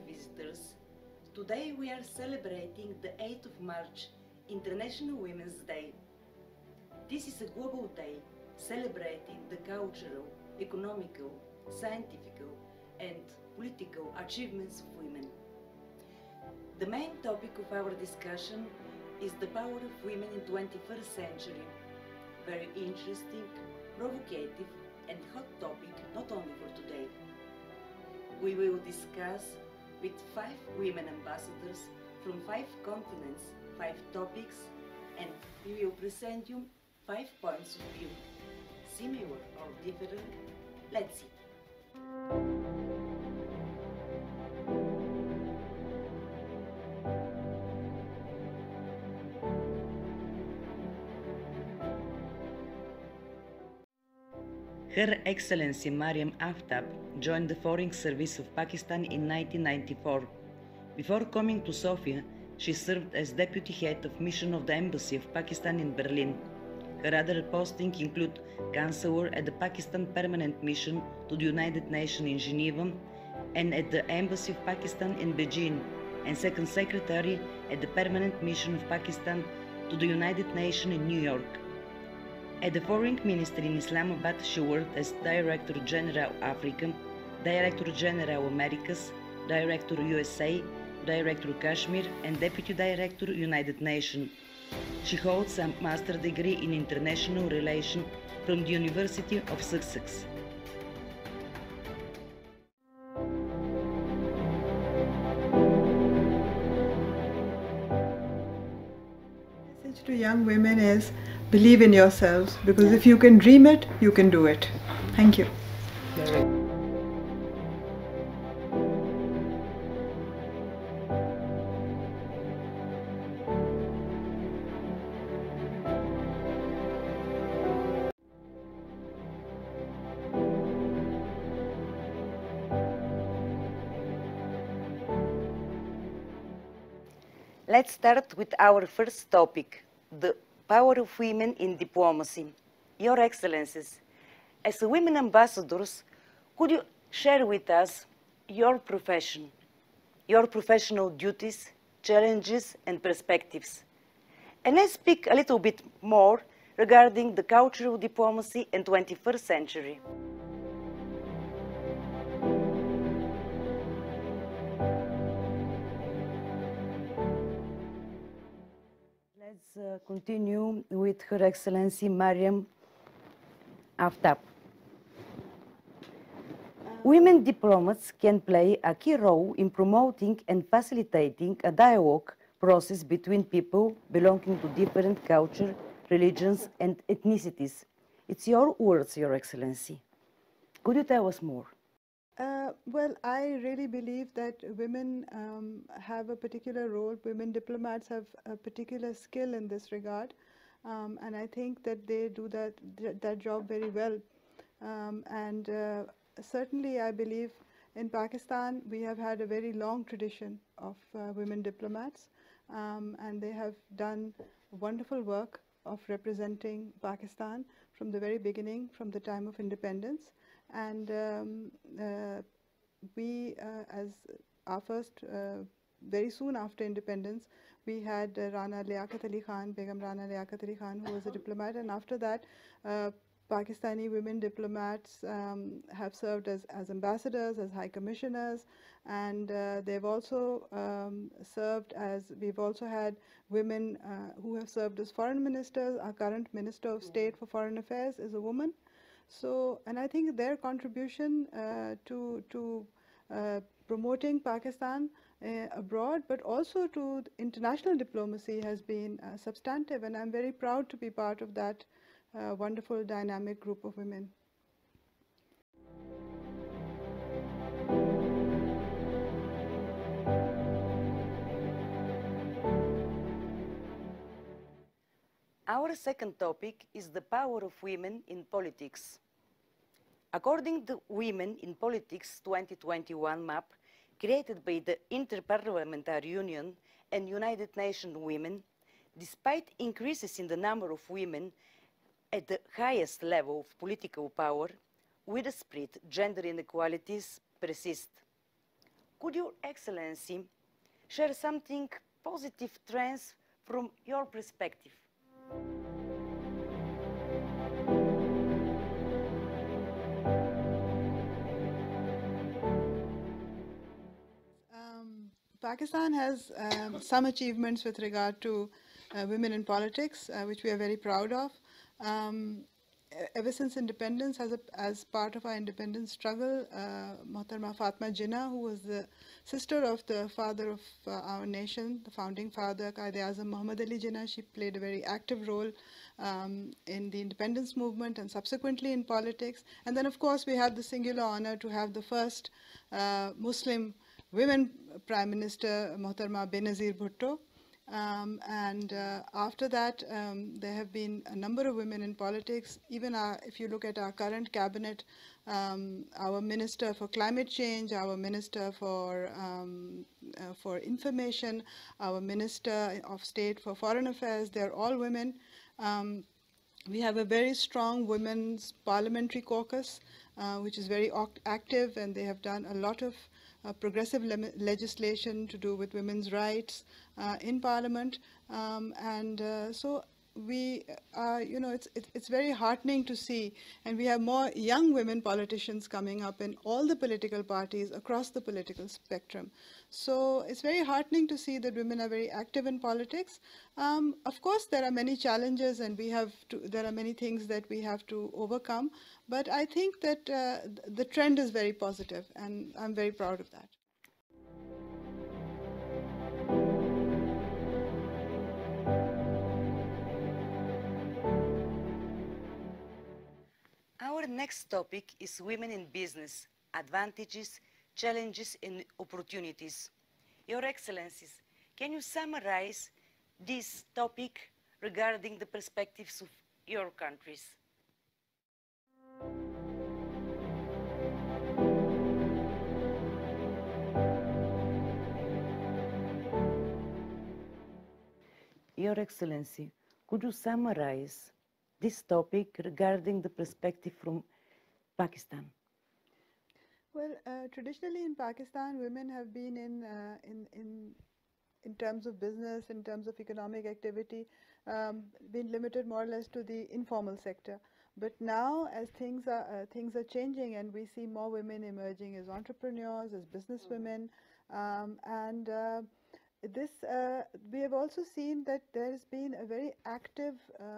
visitors. Today we are celebrating the 8th of March, International Women's Day. This is a global day celebrating the cultural, economical, scientific and political achievements of women. The main topic of our discussion is the power of women in 21st century. Very interesting, provocative and hot topic not only for today. We will discuss with 5 women ambassadors from 5 continents, 5 topics, and we will present you 5 points of view, similar or different. Let's see. Her Excellency Mariam Aftab joined the Foreign Service of Pakistan in 1994. Before coming to Sofia, she served as Deputy Head of Mission of the Embassy of Pakistan in Berlin. Her other postings include Counselor at the Pakistan Permanent Mission to the United Nations in Geneva and at the Embassy of Pakistan in Beijing, and Second Secretary at the Permanent Mission of Pakistan to the United Nations in New York. At the Foreign Ministry in Islamabad, she worked as Director General Africa, Director General Americas, Director USA, Director Kashmir, and Deputy Director United Nations. She holds a master's degree in International Relations from the University of Sussex. Message to young women is believe in yourselves, because if you can dream it, you can do it. Thank you. Let's start with our first topic, the power of women in diplomacy. Your Excellencies, as women ambassadors, could you share with us your profession, your professional duties, challenges and perspectives? And let's speak a little bit more regarding the cultural diplomacy in 21st century. Let's continue with Her Excellency Mariam Aftab. Women diplomats can play a key role in promoting and facilitating a dialogue process between people belonging to different cultures, religions and ethnicities. It's your words, Your Excellency. Could you tell us more? Well, I really believe that women have a particular role. Women diplomats have a particular skill in this regard, and I think that they do that job very well. Certainly, I believe in Pakistan we have had a very long tradition of women diplomats, and they have done wonderful work of representing Pakistan from the very beginning, from the time of independence. And we, as our first, very soon after independence, we had Rana Liaquat Ali Khan, Begum Rana Liaquat Ali Khan, who was a diplomat, and after that, Pakistani women diplomats have served as ambassadors, as high commissioners, and they've also served as, we've also had women who have served as foreign ministers. Our current Minister of State for Foreign Affairs is a woman. So, and I think their contribution to promoting Pakistan abroad, but also to international diplomacy has been substantive, and I'm very proud to be part of that wonderful dynamic group of women. Our second topic is the power of women in politics. According to Women in Politics 2021 map, created by the Interparliamentary Union and United Nations Women, despite increases in the number of women at the highest level of political power, widespread gender inequalities persist. Could Your Excellency share something positive trends from your perspective? Pakistan has some achievements with regard to women in politics, which we are very proud of. Ever since independence, as part of our independence struggle, Mohtarma Fatma Jinnah, who was the sister of the father of our nation, the founding father, Quaid-e-Azam Muhammad Ali Jinnah, she played a very active role in the independence movement and subsequently in politics. And then, of course, we have the singular honor to have the first Muslim women Prime Minister, Mohtarma Benazir Bhutto. After that, there have been a number of women in politics. Even if you look at our current cabinet, our Minister for Climate Change, our Minister for Information, our Minister of State for Foreign Affairs, they're all women. We have a very strong women's parliamentary caucus, which is very active, and they have done a lot of progressive legislation to do with women's rights in Parliament, so we, it's very heartening to see, and we have more young women politicians coming up in all the political parties across the political spectrum. So it's very heartening to see that women are very active in politics. Of course, there are many challenges, and there are many things that we have to overcome. But I think that the trend is very positive, and I'm very proud of that. Our next topic is women in business, advantages, challenges and opportunities. Your Excellencies, can you summarize this topic regarding the perspectives of your countries? Your Excellency, could you summarize this topic regarding the perspective from Pakistan? Well, traditionally in Pakistan, women have been in terms of business, in terms of economic activity, been limited more or less to the informal sector. But now, as things are changing, and we see more women emerging as entrepreneurs, as businesswomen, we have also seen that there has been a very active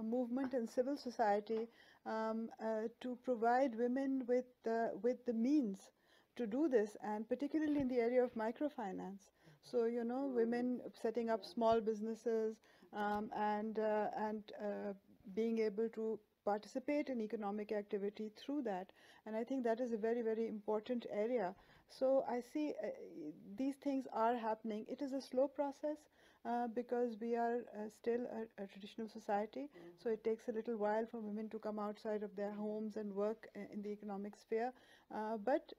movement in civil society to provide women with the means to do this, and particularly in the area of microfinance. So, women setting up small businesses and being able to participate in economic activity through that. And I think that is a very, very important area. So I see these things are happening. It is a slow process because we are still a traditional society. So it takes a little while for women to come outside of their homes and work in the economic sphere. But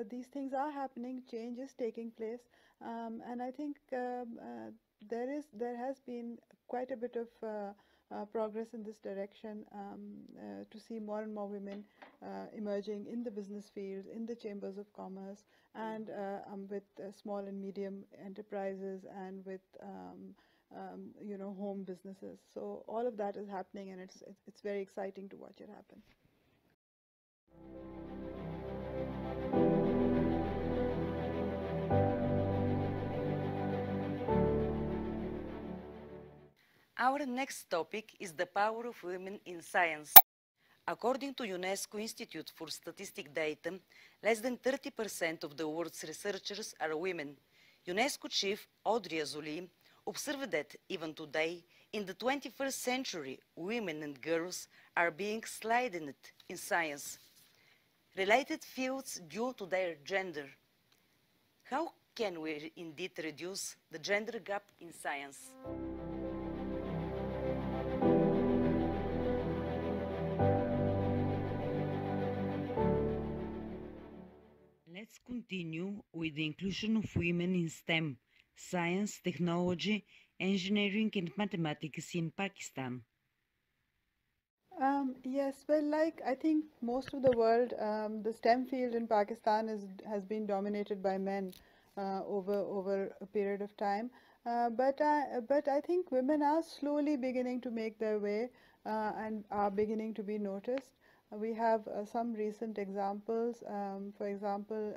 these things are happening. Change is taking place. And I think there has been quite a bit of progress in this direction to see more and more women emerging in the business fields, in the chambers of commerce, and with small and medium enterprises, and with home businesses. So all of that is happening, and it's very exciting to watch it happen. Our next topic is the power of women in science. According to UNESCO Institute for Statistic Data, less than 30% of the world's researchers are women. UNESCO chief Audrey Azoulay observed that even today, in the 21st century, women and girls are being sidelined in science related fields due to their gender. How can we indeed reduce the gender gap in science? Let's continue with the inclusion of women in STEM, science, technology, engineering and mathematics in Pakistan. Yes, well, like I think most of the world, the STEM field in Pakistan has been dominated by men. over a period of time. But I think women are slowly beginning to make their way and are beginning to be noticed. We have some recent examples. For example,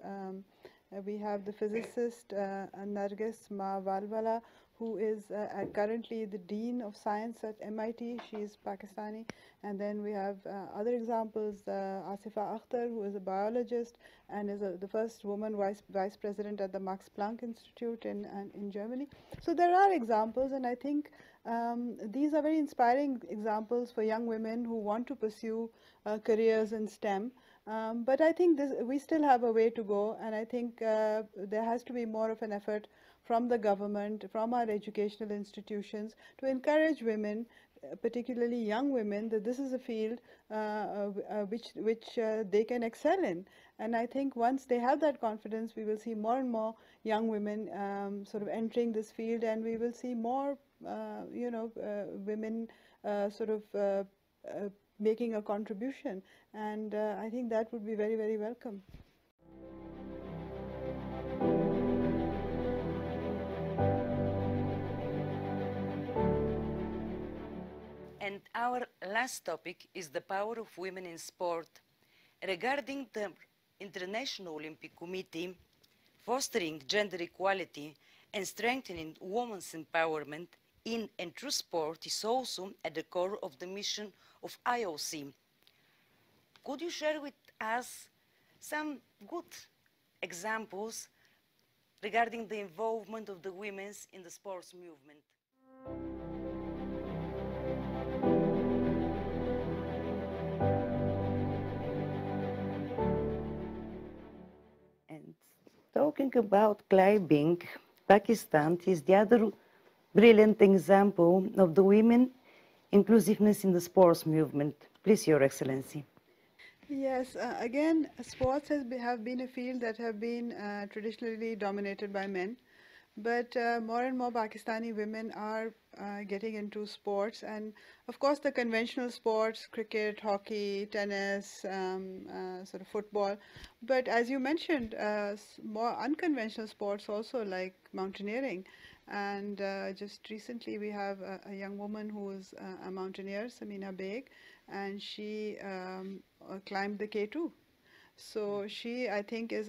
we have the physicist Nargis Ma Walwala, who is currently the Dean of Science at MIT. She is Pakistani. And then we have other examples, Asifa Akhtar, who is a biologist and is the first woman vice president at the Max Planck Institute in Germany. So there are examples, and I think these are very inspiring examples for young women who want to pursue careers in STEM. But I think we still have a way to go, and I think there has to be more of an effort from the government, from our educational institutions, to encourage women, particularly young women, that this is a field which they can excel in. And I think once they have that confidence, we will see more and more young women sort of entering this field, and we will see more, women sort of making a contribution. And I think that would be very, very welcome. And our last topic is the power of women in sport. Regarding the International Olympic Committee, fostering gender equality and strengthening women's empowerment in and through sport is also at the core of the mission of IOC. Could you share with us some good examples regarding the involvement of the women in the sports movement? And talking about climbing, Pakistan is the other brilliant example of the women inclusiveness in the sports movement. Please, Your Excellency. Yes, again, sports have been a field that have been traditionally dominated by men, but more and more Pakistani women are getting into sports, and of course the conventional sports, cricket, hockey, tennis, sort of football, but as you mentioned, more unconventional sports also, like mountaineering. And just recently we have a young woman who is a mountaineer, Samina Beg, and she climbed the K2. So she, I think, is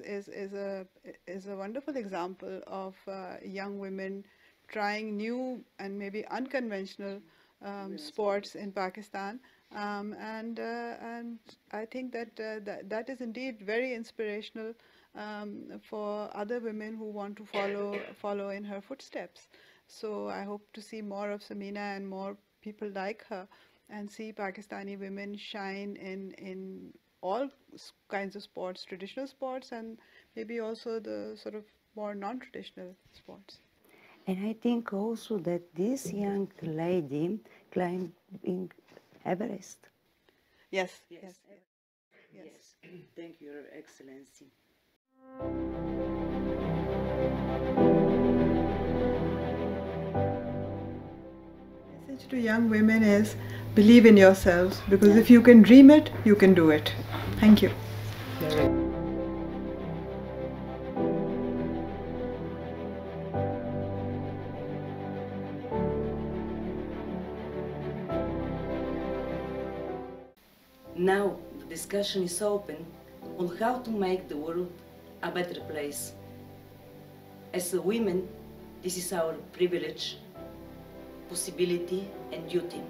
a wonderful example of young women trying new and maybe unconventional sports in Pakistan, and I think that that is indeed very inspirational for other women who want to follow in her footsteps. So I hope to see more of Samina and more people like her, and see Pakistani women shine in all kinds of sports, traditional sports, and maybe also the sort of more non-traditional sports. And I think also that this young lady climbing Everest. Yes, Yes. yes, yes. Yes. Thank you, Your Excellency. Message to young women is believe in yourselves, because if you can dream it, you can do it. Thank you. Now the discussion is open on how to make the world a better place. As a women, this is our privilege, possibility and duty.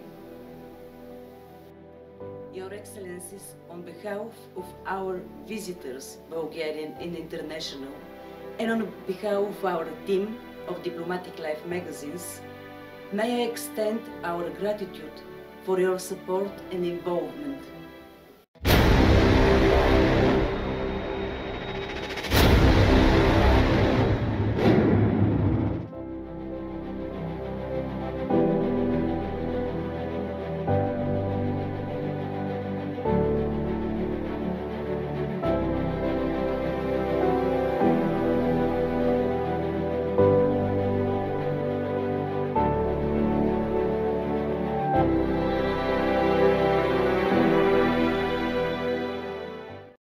Your Excellencies, on behalf of our visitors, Bulgarian and international, and on behalf of our team of Diplomatic Life magazines, may I extend our gratitude for your support and involvement.